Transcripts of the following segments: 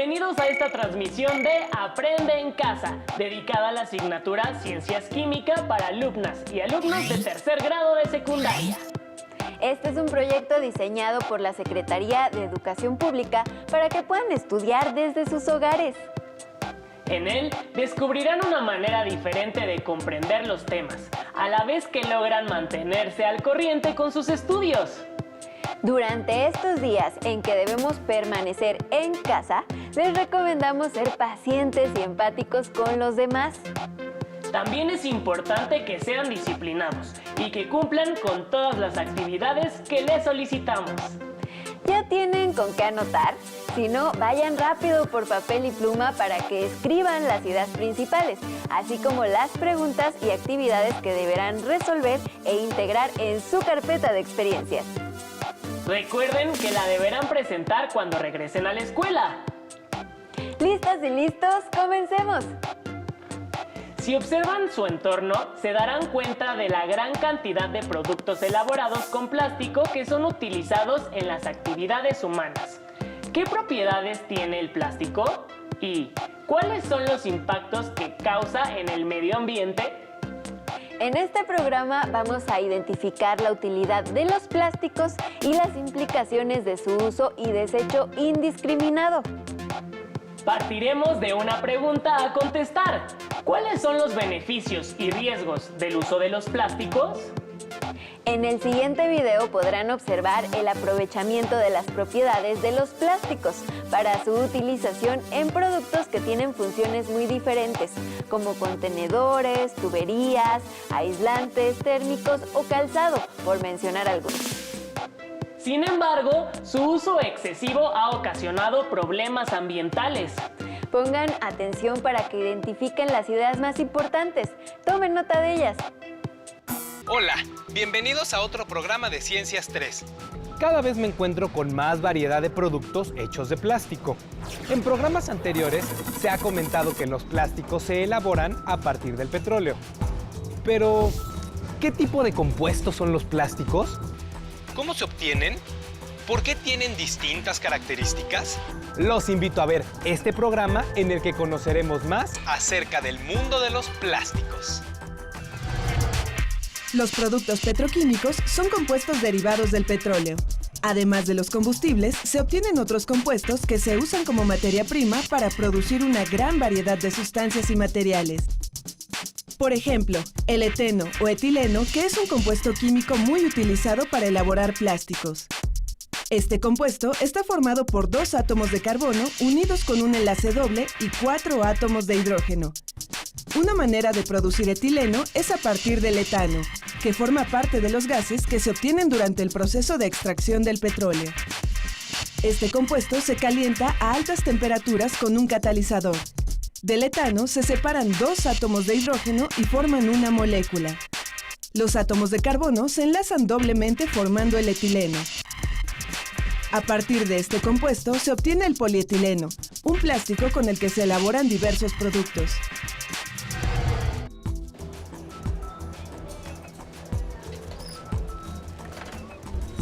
Bienvenidos a esta transmisión de Aprende en Casa, dedicada a la asignatura Ciencias Química para alumnas y alumnos de tercer grado de secundaria. Este es un proyecto diseñado por la Secretaría de Educación Pública para que puedan estudiar desde sus hogares. En él descubrirán una manera diferente de comprender los temas, a la vez que logran mantenerse al corriente con sus estudios. Durante estos días en que debemos permanecer en casa, les recomendamos ser pacientes y empáticos con los demás. También es importante que sean disciplinados y que cumplan con todas las actividades que les solicitamos. ¿Ya tienen con qué anotar? Si no, vayan rápido por papel y pluma para que escriban las ideas principales, así como las preguntas y actividades que deberán resolver e integrar en su carpeta de experiencias. Recuerden que la deberán presentar cuando regresen a la escuela. ¿Listas y listos? ¡Comencemos! Si observan su entorno, se darán cuenta de la gran cantidad de productos elaborados con plástico que son utilizados en las actividades humanas. ¿Qué propiedades tiene el plástico? ¿Y cuáles son los impactos que causa en el medio ambiente? En este programa vamos a identificar la utilidad de los plásticos y las implicaciones de su uso y desecho indiscriminado. Partiremos de una pregunta a contestar. ¿Cuáles son los beneficios y riesgos del uso de los plásticos? En el siguiente video podrán observar el aprovechamiento de las propiedades de los plásticos para su utilización en productos que tienen funciones muy diferentes, como contenedores, tuberías, aislantes térmicos o calzado, por mencionar algunos. Sin embargo, su uso excesivo ha ocasionado problemas ambientales. Pongan atención para que identifiquen las ideas más importantes. Tomen nota de ellas. Hola, bienvenidos a otro programa de Ciencias 3. Cada vez me encuentro con más variedad de productos hechos de plástico. En programas anteriores se ha comentado que los plásticos se elaboran a partir del petróleo. Pero, ¿qué tipo de compuestos son los plásticos? ¿Cómo se obtienen? ¿Por qué tienen distintas características? Los invito a ver este programa en el que conoceremos más Acerca del mundo de los plásticos. Los productos petroquímicos son compuestos derivados del petróleo. Además de los combustibles, se obtienen otros compuestos que se usan como materia prima para producir una gran variedad de sustancias y materiales. Por ejemplo, el eteno o etileno, que es un compuesto químico muy utilizado para elaborar plásticos. Este compuesto está formado por 2 átomos de carbono unidos con un enlace doble y 4 átomos de hidrógeno. Una manera de producir etileno es a partir del etano, que forma parte de los gases que se obtienen durante el proceso de extracción del petróleo. Este compuesto se calienta a altas temperaturas con un catalizador. Del etano se separan 2 átomos de hidrógeno y forman una molécula. Los átomos de carbono se enlazan doblemente formando el etileno. A partir de este compuesto se obtiene el polietileno, un plástico con el que se elaboran diversos productos.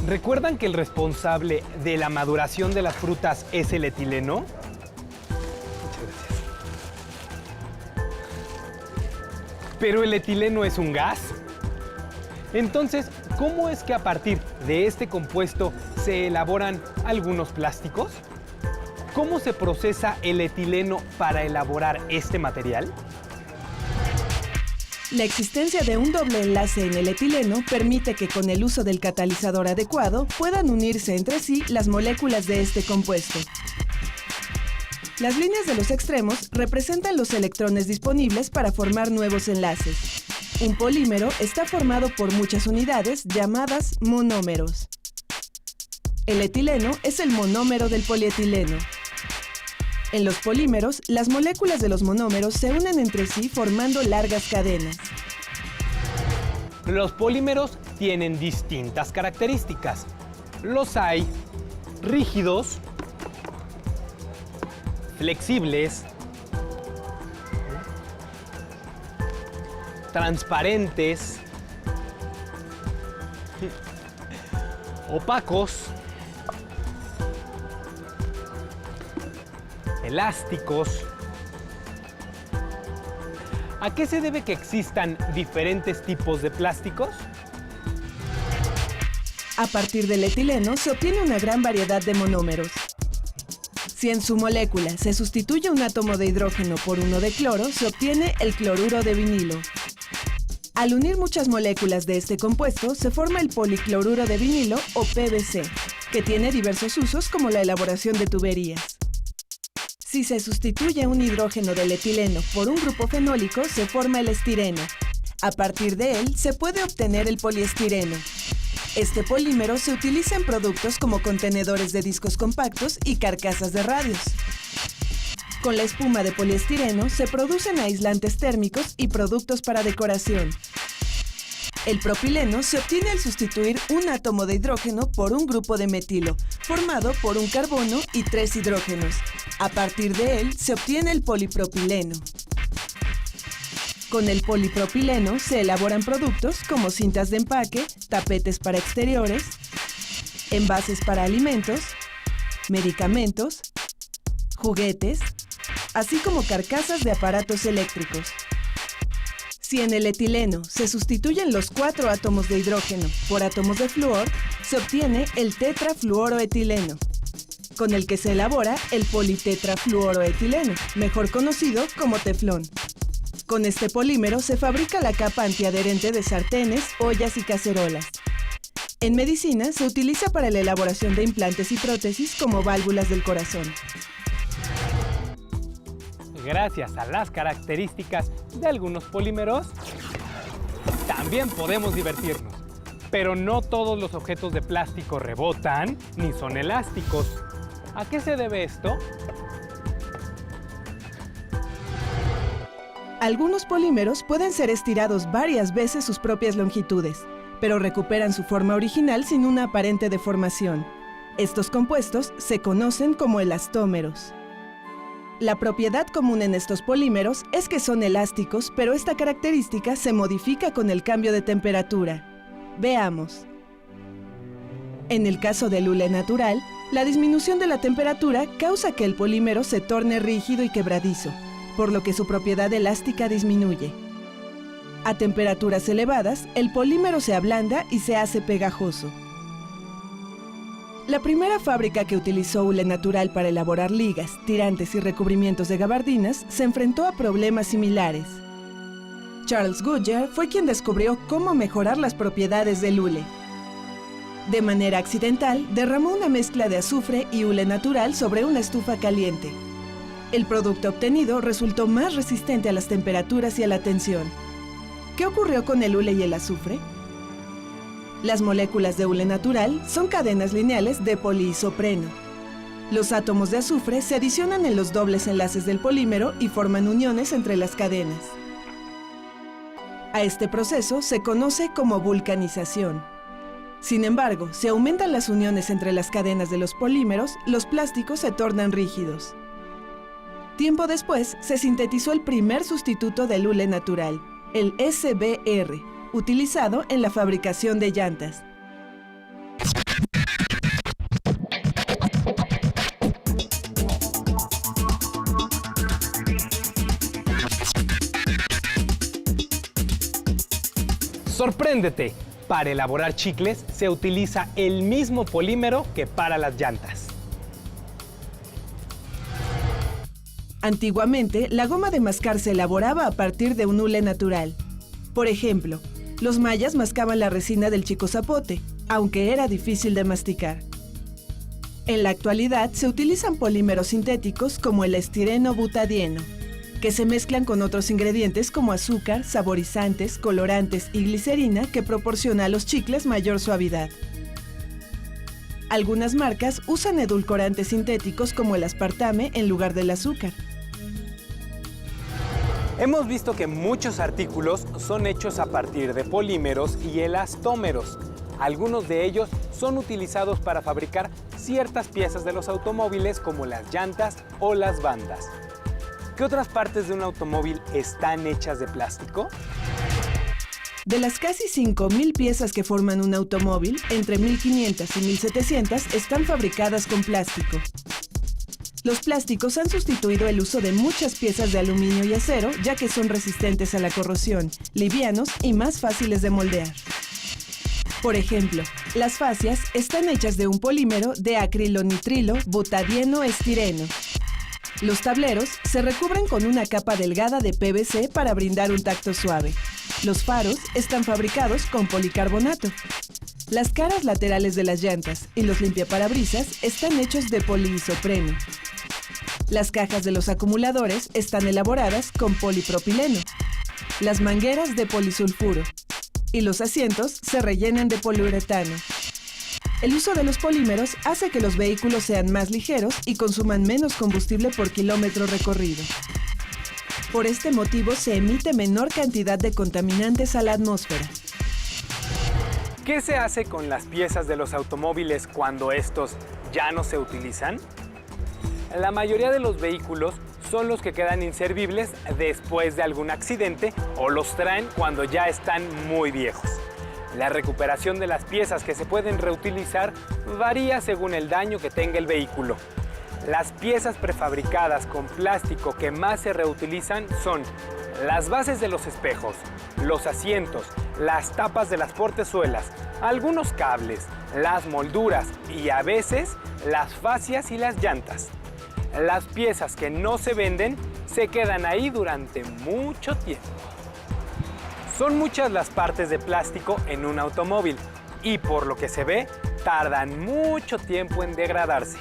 ¿Recuerdan que el responsable de la maduración de las frutas es el etileno? Muchas gracias. Pero el etileno es un gas. Entonces, ¿cómo es que a partir de este compuesto se elaboran algunos plásticos? ¿Cómo se procesa el etileno para elaborar este material? La existencia de un doble enlace en el etileno permite que con el uso del catalizador adecuado puedan unirse entre sí las moléculas de este compuesto. Las líneas de los extremos representan los electrones disponibles para formar nuevos enlaces. Un polímero está formado por muchas unidades llamadas monómeros. El etileno es el monómero del polietileno. En los polímeros, las moléculas de los monómeros se unen entre sí formando largas cadenas. Los polímeros tienen distintas características. Los hay rígidos, flexibles, transparentes, opacos elásticos. ¿A qué se debe que existan diferentes tipos de plásticos? A partir del etileno se obtiene una gran variedad de monómeros. Si en su molécula se sustituye un átomo de hidrógeno por uno de cloro, se obtiene el cloruro de vinilo. Al unir muchas moléculas de este compuesto, se forma el policloruro de vinilo o PVC, que tiene diversos usos como la elaboración de tuberías. Si se sustituye un hidrógeno del etileno por un grupo fenólico, se forma el estireno. A partir de él, se puede obtener el poliestireno. Este polímero se utiliza en productos como contenedores de discos compactos y carcasas de radios. Con la espuma de poliestireno se producen aislantes térmicos y productos para decoración. El propileno se obtiene al sustituir un átomo de hidrógeno por un grupo de metilo, formado por un carbono y 3 hidrógenos. A partir de él se obtiene el polipropileno. Con el polipropileno se elaboran productos como cintas de empaque, tapetes para exteriores, envases para alimentos, medicamentos, juguetes, así como carcasas de aparatos eléctricos. Si en el etileno se sustituyen los 4 átomos de hidrógeno por átomos de flúor, se obtiene el tetrafluoroetileno, con el que se elabora el politetrafluoroetileno, mejor conocido como teflón. Con este polímero se fabrica la capa antiadherente de sartenes, ollas y cacerolas. En medicina se utiliza para la elaboración de implantes y prótesis como válvulas del corazón. Gracias a las características de algunos polímeros, también podemos divertirnos. Pero no todos los objetos de plástico rebotan ni son elásticos. ¿A qué se debe esto? Algunos polímeros pueden ser estirados varias veces sus propias longitudes, pero recuperan su forma original sin una aparente deformación. Estos compuestos se conocen como elastómeros. La propiedad común en estos polímeros es que son elásticos, pero esta característica se modifica con el cambio de temperatura. Veamos. En el caso del hule natural, la disminución de la temperatura causa que el polímero se torne rígido y quebradizo, por lo que su propiedad elástica disminuye. A temperaturas elevadas, el polímero se ablanda y se hace pegajoso. La primera fábrica que utilizó hule natural para elaborar ligas, tirantes y recubrimientos de gabardinas se enfrentó a problemas similares. Charles Goodyear fue quien descubrió cómo mejorar las propiedades del hule. De manera accidental, derramó una mezcla de azufre y hule natural sobre una estufa caliente. El producto obtenido resultó más resistente a las temperaturas y a la tensión. ¿Qué ocurrió con el hule y el azufre? Las moléculas de hule natural son cadenas lineales de poliisopreno. Los átomos de azufre se adicionan en los dobles enlaces del polímero y forman uniones entre las cadenas. A este proceso se conoce como vulcanización. Sin embargo, si aumentan las uniones entre las cadenas de los polímeros, los plásticos se tornan rígidos. Tiempo después, se sintetizó el primer sustituto del hule natural, el SBR, utilizado en la fabricación de llantas. ¡Sorpréndete! Para elaborar chicles se utiliza el mismo polímero que para las llantas. Antiguamente, la goma de mascar se elaboraba a partir de un hule natural. Por ejemplo, los mayas mascaban la resina del chico zapote, aunque era difícil de masticar. En la actualidad se utilizan polímeros sintéticos como el estireno butadieno, que se mezclan con otros ingredientes como azúcar, saborizantes, colorantes y glicerina que proporciona a los chicles mayor suavidad. Algunas marcas usan edulcorantes sintéticos como el aspartame en lugar del azúcar. Hemos visto que muchos artículos son hechos a partir de polímeros y elastómeros. Algunos de ellos son utilizados para fabricar ciertas piezas de los automóviles como las llantas o las bandas. ¿Qué otras partes de un automóvil están hechas de plástico? De las casi 5.000 piezas que forman un automóvil, entre 1.500 y 1.700 están fabricadas con plástico. Los plásticos han sustituido el uso de muchas piezas de aluminio y acero, ya que son resistentes a la corrosión, livianos y más fáciles de moldear. Por ejemplo, las fascias están hechas de un polímero de acrilonitrilo butadieno estireno. Los tableros se recubren con una capa delgada de PVC para brindar un tacto suave. Los faros están fabricados con policarbonato. Las caras laterales de las llantas y los limpiaparabrisas están hechos de poliisopreno. Las cajas de los acumuladores están elaboradas con polipropileno. Las mangueras de polisulfuro. Y los asientos se rellenan de poliuretano. El uso de los polímeros hace que los vehículos sean más ligeros y consuman menos combustible por kilómetro recorrido. Por este motivo se emite menor cantidad de contaminantes a la atmósfera. ¿Qué se hace con las piezas de los automóviles cuando estos ya no se utilizan? La mayoría de los vehículos son los que quedan inservibles después de algún accidente o los traen cuando ya están muy viejos. La recuperación de las piezas que se pueden reutilizar varía según el daño que tenga el vehículo. Las piezas prefabricadas con plástico que más se reutilizan son las bases de los espejos, los asientos, las tapas de las portezuelas, algunos cables, las molduras y a veces las fascias y las llantas. Las piezas que no se venden se quedan ahí durante mucho tiempo. Son muchas las partes de plástico en un automóvil y por lo que se ve, tardan mucho tiempo en degradarse.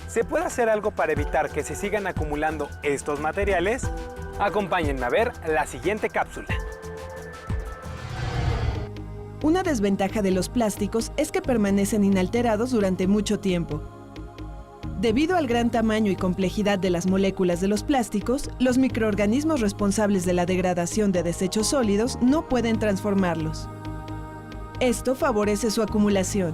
¿Se puede hacer algo para evitar que se sigan acumulando estos materiales? Acompáñenme a ver la siguiente cápsula. Una desventaja de los plásticos es que permanecen inalterados durante mucho tiempo. Debido al gran tamaño y complejidad de las moléculas de los plásticos, los microorganismos responsables de la degradación de desechos sólidos no pueden transformarlos. Esto favorece su acumulación.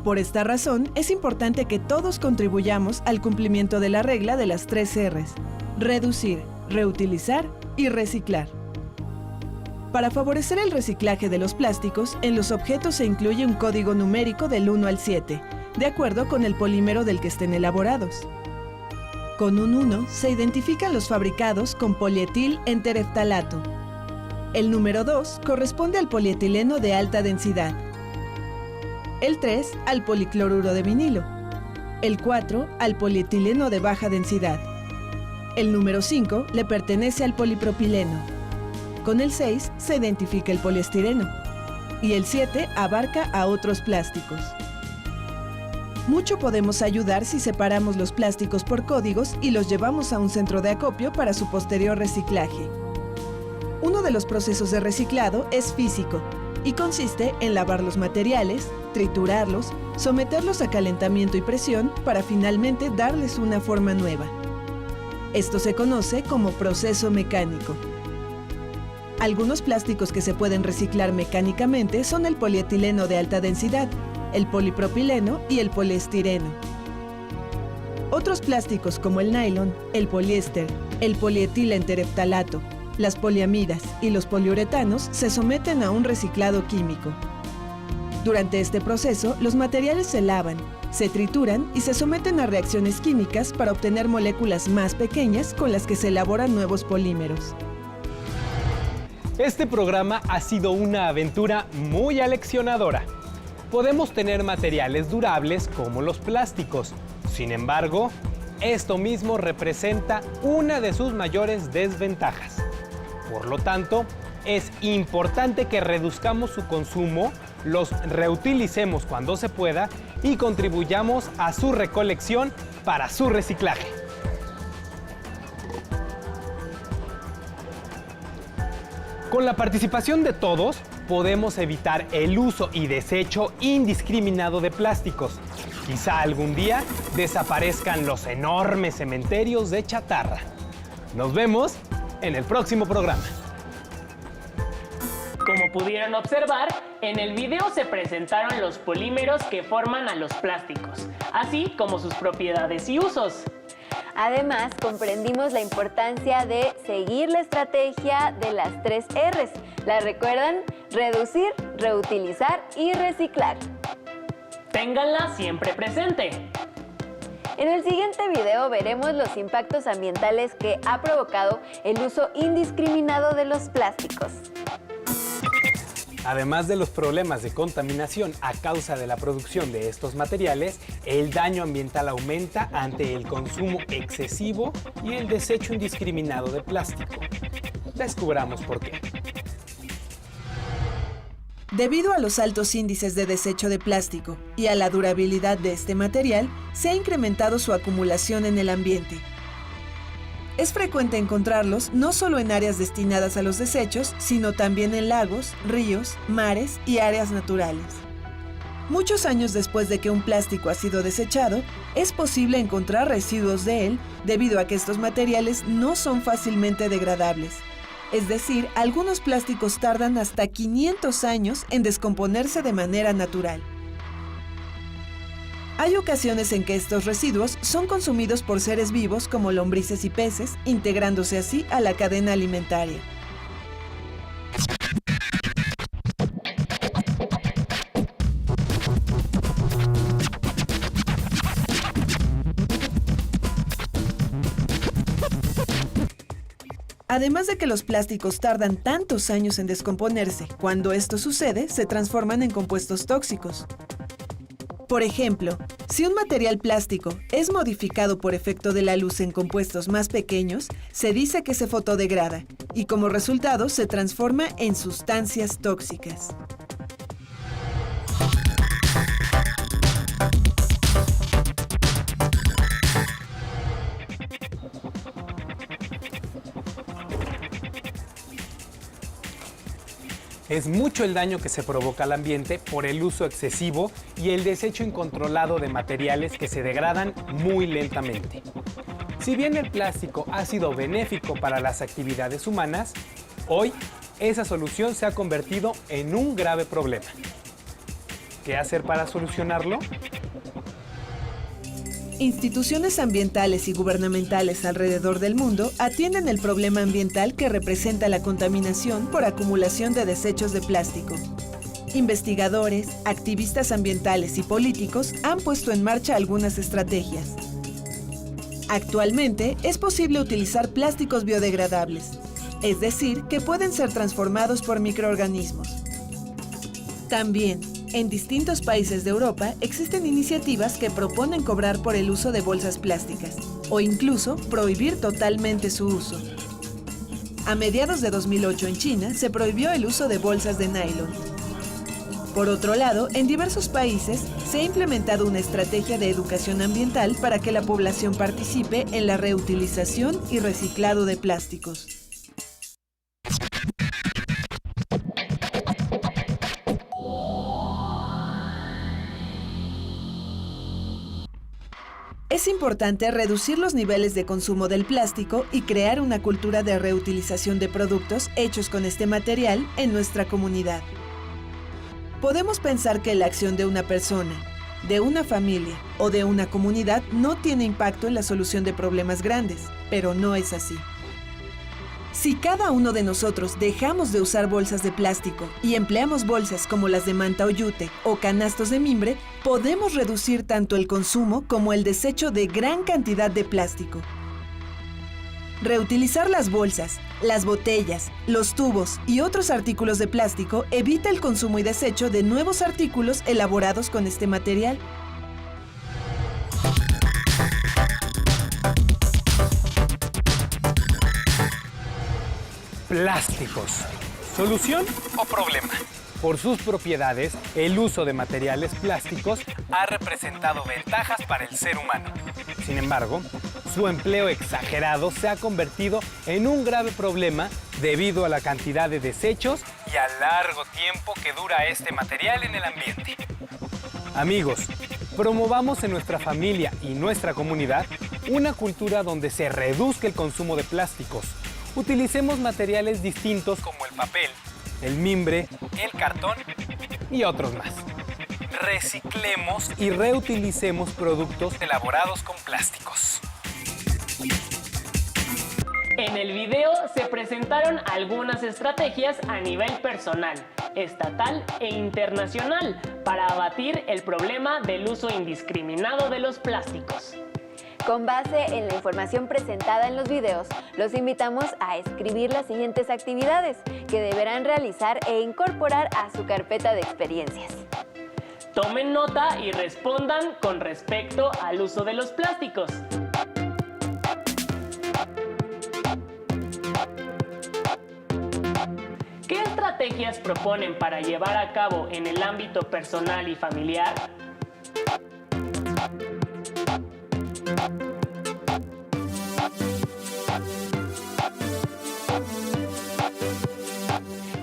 Por esta razón, es importante que todos contribuyamos al cumplimiento de la regla de las 3 Rs: reducir, reutilizar y reciclar. Para favorecer el reciclaje de los plásticos, en los objetos se incluye un código numérico del 1 al 7, de acuerdo con el polímero del que estén elaborados. Con un 1 se identifican los fabricados con polietil entereftalato. El número 2 corresponde al polietileno de alta densidad. El 3 al policloruro de vinilo. El 4 al polietileno de baja densidad. El número 5 le pertenece al polipropileno. Con el 6 se identifica el poliestireno. Y el 7 abarca a otros plásticos. Mucho podemos ayudar si separamos los plásticos por códigos y los llevamos a un centro de acopio para su posterior reciclaje. Uno de los procesos de reciclado es físico y consiste en lavar los materiales, triturarlos, someterlos a calentamiento y presión para finalmente darles una forma nueva. Esto se conoce como proceso mecánico. Algunos plásticos que se pueden reciclar mecánicamente son el polietileno de alta densidad, el polipropileno y el poliestireno. Otros plásticos como el nylon, el poliéster, el polietilentereftalato, las poliamidas y los poliuretanos se someten a un reciclado químico. Durante este proceso, los materiales se lavan, se trituran y se someten a reacciones químicas para obtener moléculas más pequeñas con las que se elaboran nuevos polímeros. Este programa ha sido una aventura muy aleccionadora. Podemos tener materiales durables como los plásticos. Sin embargo, esto mismo representa una de sus mayores desventajas. Por lo tanto, es importante que reduzcamos su consumo, los reutilicemos cuando se pueda y contribuyamos a su recolección para su reciclaje. Con la participación de todos, podemos evitar el uso y desecho indiscriminado de plásticos. Quizá algún día desaparezcan los enormes cementerios de chatarra. Nos vemos en el próximo programa. Como pudieron observar, en el video se presentaron los polímeros que forman a los plásticos, así como sus propiedades y usos. Además, comprendimos la importancia de seguir la estrategia de las 3 Rs. ¿La recuerdan? Reducir, reutilizar y reciclar. Ténganla siempre presente. En el siguiente video veremos los impactos ambientales que ha provocado el uso indiscriminado de los plásticos. Además de los problemas de contaminación a causa de la producción de estos materiales, el daño ambiental aumenta ante el consumo excesivo y el desecho indiscriminado de plástico. Descubramos por qué. Debido a los altos índices de desecho de plástico y a la durabilidad de este material, se ha incrementado su acumulación en el ambiente. Es frecuente encontrarlos no solo en áreas destinadas a los desechos, sino también en lagos, ríos, mares y áreas naturales. Muchos años después de que un plástico ha sido desechado, es posible encontrar residuos de él debido a que estos materiales no son fácilmente degradables. Es decir, algunos plásticos tardan hasta 500 años en descomponerse de manera natural. Hay ocasiones en que estos residuos son consumidos por seres vivos como lombrices y peces, integrándose así a la cadena alimentaria. Además de que los plásticos tardan tantos años en descomponerse, cuando esto sucede, se transforman en compuestos tóxicos. Por ejemplo, si un material plástico es modificado por efecto de la luz en compuestos más pequeños, se dice que se fotodegrada y como resultado se transforma en sustancias tóxicas. Es mucho el daño que se provoca al ambiente por el uso excesivo y el desecho incontrolado de materiales que se degradan muy lentamente. Si bien el plástico ha sido benéfico para las actividades humanas, hoy esa solución se ha convertido en un grave problema. ¿Qué hacer para solucionarlo? Instituciones ambientales y gubernamentales alrededor del mundo atienden el problema ambiental que representa la contaminación por acumulación de desechos de plástico. Investigadores, activistas ambientales y políticos han puesto en marcha algunas estrategias. Actualmente es posible utilizar plásticos biodegradables, es decir, que pueden ser transformados por microorganismos. También, en distintos países de Europa existen iniciativas que proponen cobrar por el uso de bolsas plásticas o incluso prohibir totalmente su uso. A mediados de 2008 en China se prohibió el uso de bolsas de nylon. Por otro lado, en diversos países se ha implementado una estrategia de educación ambiental para que la población participe en la reutilización y reciclado de plásticos. Es importante reducir los niveles de consumo del plástico y crear una cultura de reutilización de productos hechos con este material en nuestra comunidad. Podemos pensar que la acción de una persona, de una familia o de una comunidad no tiene impacto en la solución de problemas grandes, pero no es así. Si cada uno de nosotros dejamos de usar bolsas de plástico y empleamos bolsas como las de manta o yute o canastos de mimbre, podemos reducir tanto el consumo como el desecho de gran cantidad de plástico. Reutilizar las bolsas, las botellas, los tubos y otros artículos de plástico evita el consumo y desecho de nuevos artículos elaborados con este material. Plásticos. ¿Solución o problema? Por sus propiedades, el uso de materiales plásticos ha representado ventajas para el ser humano. Sin embargo, su empleo exagerado se ha convertido en un grave problema debido a la cantidad de desechos y al largo tiempo que dura este material en el ambiente. Amigos, promovamos en nuestra familia y nuestra comunidad una cultura donde se reduzca el consumo de plásticos. Utilicemos materiales distintos como el papel, el mimbre, el cartón y otros más. Reciclemos y reutilicemos productos elaborados con plásticos. En el video se presentaron algunas estrategias a nivel personal, estatal e internacional para abatir el problema del uso indiscriminado de los plásticos. Con base en la información presentada en los videos, los invitamos a escribir las siguientes actividades que deberán realizar e incorporar a su carpeta de experiencias. Tomen nota y respondan con respecto al uso de los plásticos. ¿Qué estrategias proponen para llevar a cabo en el ámbito personal y familiar?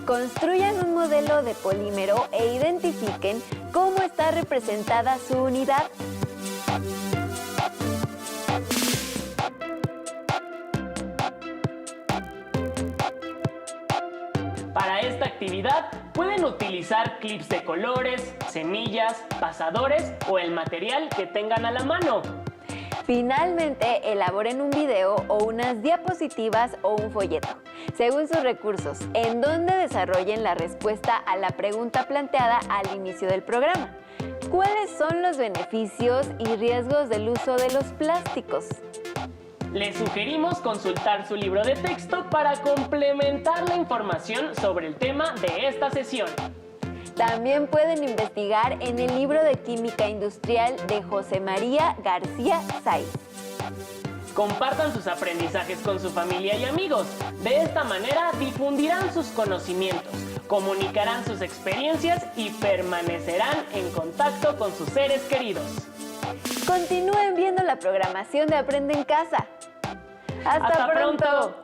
Construyan un modelo de polímero e identifiquen cómo está representada su unidad. Para esta actividad pueden utilizar clips de colores, semillas, pasadores o el material que tengan a la mano. Finalmente, elaboren un video o unas diapositivas o un folleto, según sus recursos, en donde desarrollen la respuesta a la pregunta planteada al inicio del programa. ¿Cuáles son los beneficios y riesgos del uso de los plásticos? Les sugerimos consultar su libro de texto para complementar la información sobre el tema de esta sesión. También pueden investigar en el libro de Química Industrial de José María García Saiz. Compartan sus aprendizajes con su familia y amigos. De esta manera difundirán sus conocimientos, comunicarán sus experiencias y permanecerán en contacto con sus seres queridos. Continúen viendo la programación de Aprende en Casa. ¡Hasta pronto!